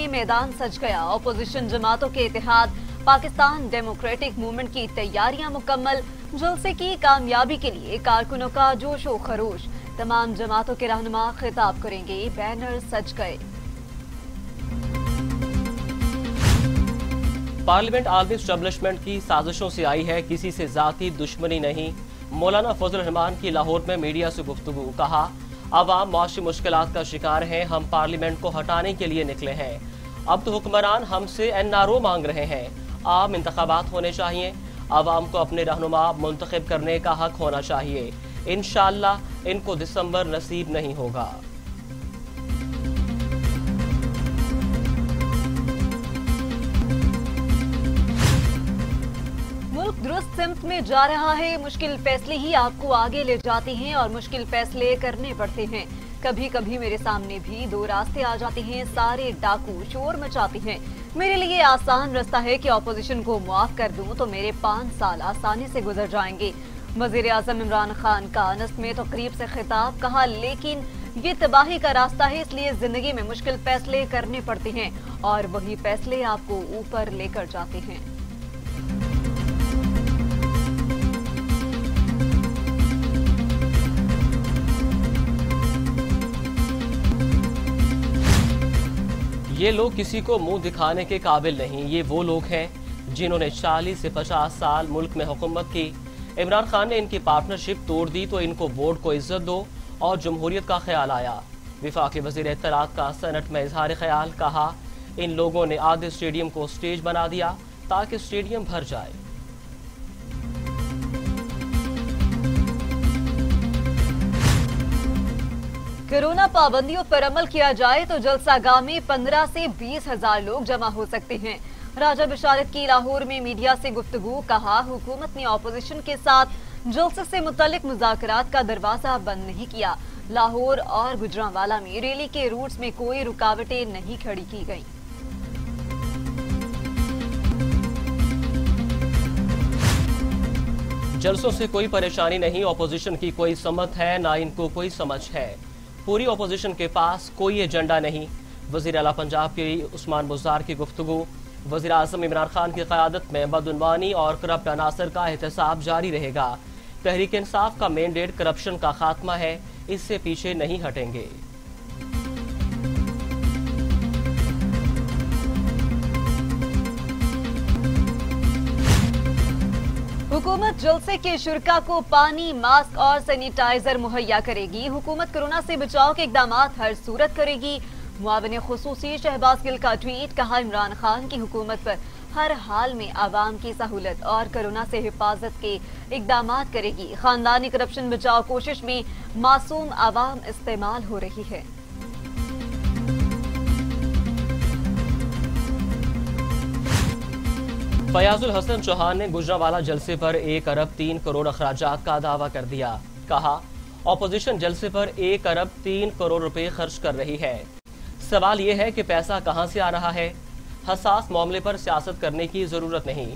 में मैदान सज गया। ऑपोजिशन जमातों के इत्तेहाद पाकिस्तान डेमोक्रेटिक मूवमेंट की तैयारियां मुकम्मल। जलसे की कामयाबी के लिए कारकुनों का जोश व खरोश। तमाम जमातों के रहनुमा खिताब करेंगे, बैनर सज गए। पार्लियामेंट आलमी एस्टेब्लिशमेंट की साजिशों से आई है, किसी से जाती दुश्मनी नहीं। मौलाना फजल रहमान की लाहौर में मीडिया से गुफ्तगू। कहा, अवाम माशी मुश्किलात का शिकार हैं, हम पार्लियामेंट को हटाने के लिए निकले हैं। अब तो हुक्मरान हमसे एनआरओ मांग रहे हैं। आम इंतखाबात होने चाहिए। अवाम को अपने रहनुमा मुंतखब करने का हक होना चाहिए। इंशाअल्लाह इनको दिसंबर नसीब नहीं होगा। दुरुस्त सिमत में जा रहा है। मुश्किल फैसले ही आपको आगे ले जाते हैं और मुश्किल फैसले करने पड़ते हैं। कभी कभी मेरे सामने भी दो रास्ते आ जाते हैं। सारे डाकू शोर मचाते हैं। मेरे लिए आसान रास्ता है कि ऑपोजिशन को मुआफ कर दूं तो मेरे 5 साल आसानी से गुजर जाएंगे। वजीर आजम इमरान खान का अनस्त में तकरीब से खिताब। कहा, लेकिन ये तबाही का रास्ता है, इसलिए जिंदगी में मुश्किल फैसले करने पड़ते हैं और वही फैसले आपको ऊपर लेकर जाते हैं। ये लोग किसी को मुंह दिखाने के काबिल नहीं। ये वो लोग हैं जिन्होंने 40 से 50 साल मुल्क में हुकूमत की। इमरान खान ने इनकी पार्टनरशिप तोड़ दी तो इनको वोट को इज्जत दो और जमहूरियत का ख्याल आया। विफाकी वजीर इत्तलात का सेनेट में इजहार ख्याल। कहा, इन लोगों ने आधे स्टेडियम को स्टेज बना दिया ताकि स्टेडियम भर जाए। कोरोना पाबंदियों पर अमल किया जाए तो जलसागाह में 15 से 20 हजार लोग जमा हो सकते हैं। राजा बिशारत की लाहौर में मीडिया से गुफ्तगू। कहा, हुकूमत ने ऑपोजिशन के साथ जलसे से मुतालिक मुज़ाकरात का दरवाजा बंद नहीं किया। लाहौर और गुजरांवाला में रैली के रूट्स में कोई रुकावटें नहीं खड़ी की गई। जलसों से कोई परेशानी नहीं। ऑपोजिशन की कोई समत है ना इनको कोई समझ है। पूरी ऑपोजिशन के पास कोई एजेंडा नहीं। वजीर आला पंजाब के उस्मान बुज़दार की गुफ्तगू। वजीर आज़म इमरान खान की क़यादत में बदउनवानी और करप्ट अनासर का एहतसाब जारी रहेगा। तहरीक इंसाफ का मैंडेट करप्शन का खात्मा है, इससे पीछे नहीं हटेंगे। हुकूमत जलसे के शुरका को पानी, मास्क और सैनिटाइजर मुहैया करेगी। हुकूमत कोरोना से बचाव के इकदाम हर सूरत करेगी। मुआविन खुसूसी शहबाज गिल का ट्वीट। कहा, इमरान खान की हुकूमत पर हर हाल में आवाम की सहूलत और कोरोना से हिफाजत के इकदाम करेगी। खानदानी करप्शन बचाव कोशिश में मासूम आवाम इस्तेमाल हो रही है। फयाजुल हसन चौहान ने गुजरांवाला जलसे पर 1 अरब 3 करोड़ अखराजात का दावा कर दिया। कहा, ऑपोजिशन जलसे पर 1 अरब 3 करोड़ रुपए खर्च कर रही है। सवाल यह है कि पैसा कहां से आ रहा है। हसास मामले पर सियासत करने की जरूरत नहीं।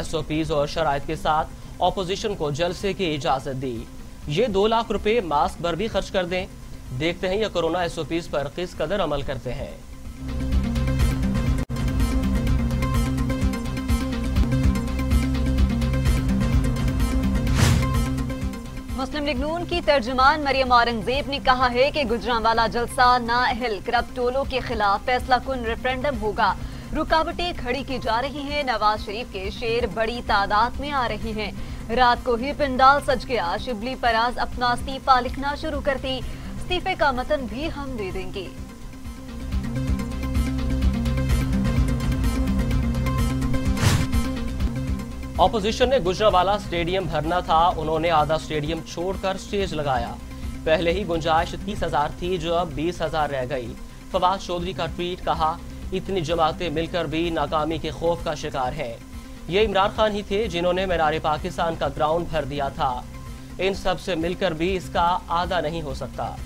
SOPs और शराइत के साथ ऑपोजिशन को जलसे की इजाजत दी। ये 2 लाख रुपए मास्क पर भी खर्च कर दें। देखते हैं ये कोरोना SOPs पर किस कदर अमल करते हैं। मुस्लिम लीग नून की तर्जुमान मरियम औरंगजेब ने कहा है कि गुजरांवाला जलसा नाअहल करप्ट टोलों के खिलाफ फैसला कुन रेफरेंडम होगा। रुकावटें खड़ी की जा रही हैं। नवाज शरीफ के शेर बड़ी तादाद में आ रहे हैं। रात को ही पंडाल सज गया। शिबली पराज अपना इस्तीफा लिखना शुरू करती। इस्तीफे का मतन भी हम दे देंगे। ऑपोजिशन ने गुजरांवाला स्टेडियम भरना था, उन्होंने आधा स्टेडियम छोड़कर स्टेज लगाया। पहले ही गुंजाइश 30,000 थी जो अब 20,000 रह गई। फवाद चौधरी का ट्वीट। कहा, इतनी जमातें मिलकर भी नाकामी के खौफ का शिकार हैं। ये इमरान खान ही थे जिन्होंने मीनार पाकिस्तान का ग्राउंड भर दिया था। इन सब से मिलकर भी इसका आधा नहीं हो सकता।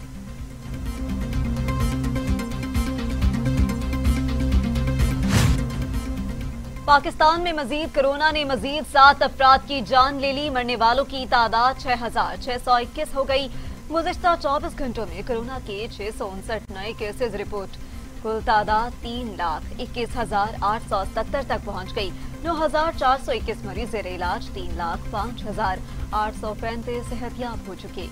पाकिस्तान में मजीद कोरोना ने मजीद 7 अफराद की जान ले ली। मरने वालों की तादाद 6,621 हो गई। गुज़िश्ता 24 घंटों में कोरोना के 659 केसेज रिपोर्ट। कुल तादाद 3,21,870 तक पहुंच गई। 9,421 मरीज जेर इलाज, 3,05,835 सेहतयाब हो चुके।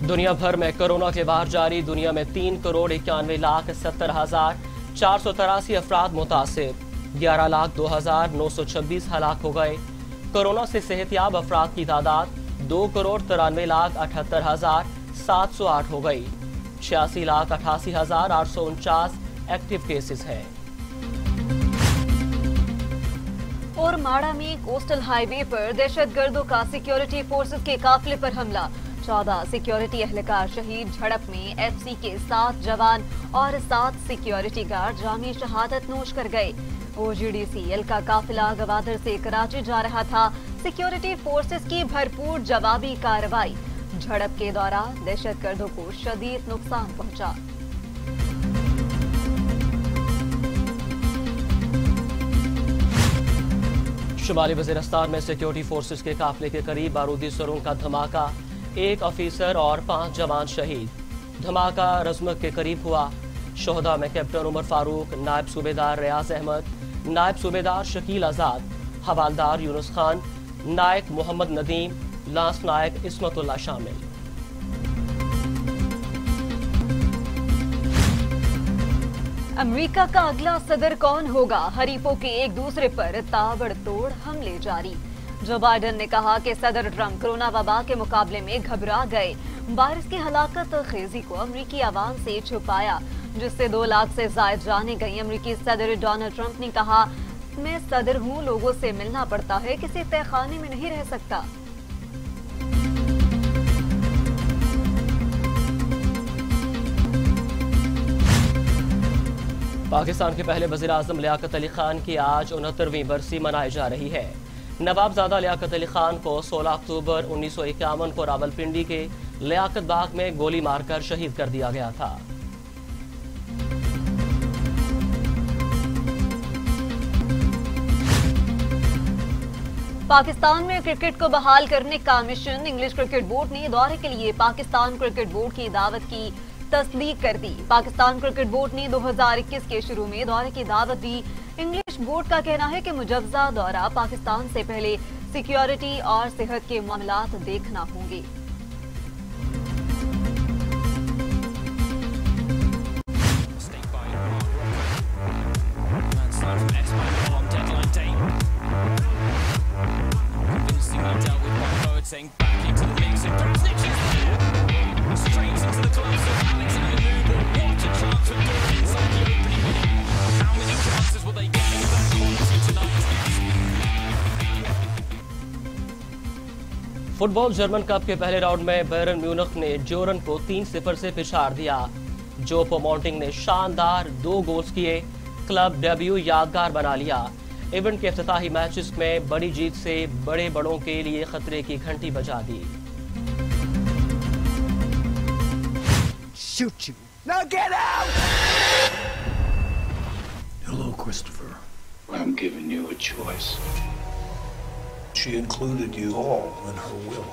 दुनिया भर में कोरोना के बाद जारी, दुनिया में 3,91,70,483 अफराद मुतासिर, 11,02,926 हलाक हो गए। कोरोना से सेहतयाब अफराद की तादाद 2,93,78,708 हो गई। 86,88,849 एक्टिव केसेस हैं। और माड़ा में कोस्टल हाईवे पर दहशतगर्दों का सिक्योरिटी फोर्सेस के काफिले पर हमला, 14 सिक्योरिटी एहलकार शहीद। झड़प में एफसी के 7 जवान और 7 सिक्योरिटी गार्ड जामी शहादत नोश कर गए। ओजीडीसीएल का काफिला गवादर से कराची जा रहा था। सिक्योरिटी फोर्सेस की भरपूर जवाबी कार्रवाई। झड़प के दौरान दहशतगर्दों को शदीद नुकसान पहुंचा। शुमाली वज़ीरिस्तान में सिक्योरिटी फोर्सेस के काफिले के करीब बारूदी सुरंग का धमाका, 1 अफीसर और 5 जवान शहीद। धमाका रजमक के करीब हुआ। शोहदा में कैप्टन उमर फारूक, नायब सूबेदार रियाज अहमद, नायब सूबेदार शकील आजाद, हवालदार यूनुस खान, नायक मोहम्मद नदीम, लांस नायक इस्मतुल्लाह शामिल। अमेरिका का अगला सदर कौन होगा? हरीफों के एक दूसरे पर ताबड़तोड़ हमले जारी। जो बाइडेन ने कहा कि सदर ट्रंप कोरोना वबा के मुकाबले में घबरा गए। वायरस की हलाकत खेजी को अमेरिकी आवाम से छुपाया, जिससे 2 लाख से ज्यादा जाने गई। अमेरिकी सदर डोनाल्ड ट्रंप ने कहा, मैं सदर हूँ, लोगों से मिलना पड़ता है, किसी तहखाने में नहीं रह सकता। पाकिस्तान के पहले वज़ीर आज़म लियाकत अली खान की आज 69वीं बरसी मनाई जा रही है। नवाबजादा लियाकत अली खान को 16 अक्टूबर 1951 को रावलपिंडी के लियाकत बाग में गोली मारकर शहीद कर दिया गया था। पाकिस्तान में क्रिकेट को बहाल करने का मिशन, इंग्लिश क्रिकेट बोर्ड ने दौरे के लिए पाकिस्तान क्रिकेट बोर्ड की दावत की तस्दीक कर दी। पाकिस्तान क्रिकेट बोर्ड ने 2021 के शुरू में दौरे की दावत दी। इंग्लिश बोर्ड का कहना है कि मुजव्वज़ा दौरा पाकिस्तान से पहले सिक्योरिटी और सेहत के मामलात देखना होंगे। फुटबॉल जर्मन कप के पहले राउंड में बायरन म्यूनिख ने जोरन को 3-0 से पिछाड़ दिया। जो पोमोंटिंग ने शानदार 2 गोल्स किए, क्लब डेब्यू यादगार बना लिया। इवेंट के इफ्तिताही मैचेस में बड़ी जीत से बड़े बड़ों के लिए खतरे की घंटी बजा दी। Shoot you. Now get out! Hello, Christopher. I'm giving you a choice. She included you all in her will.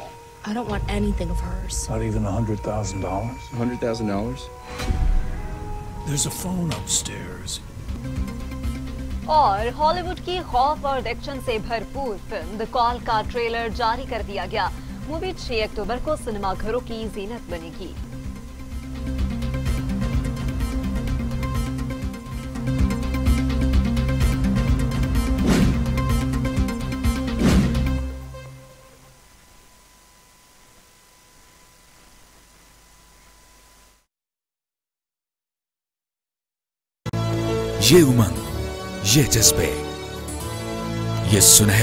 I don't want anything of hers. Not even $100,000? $100,000? There's a phone upstairs. और Hollywood की खौफ और action से भरपूर film the call का trailer जारी कर दिया गया। मूवी 6 अक्टूबर को सिनेमाघरों की जीनत बनेगी। ये उमंग, ये जज्बे, ये सुनहरे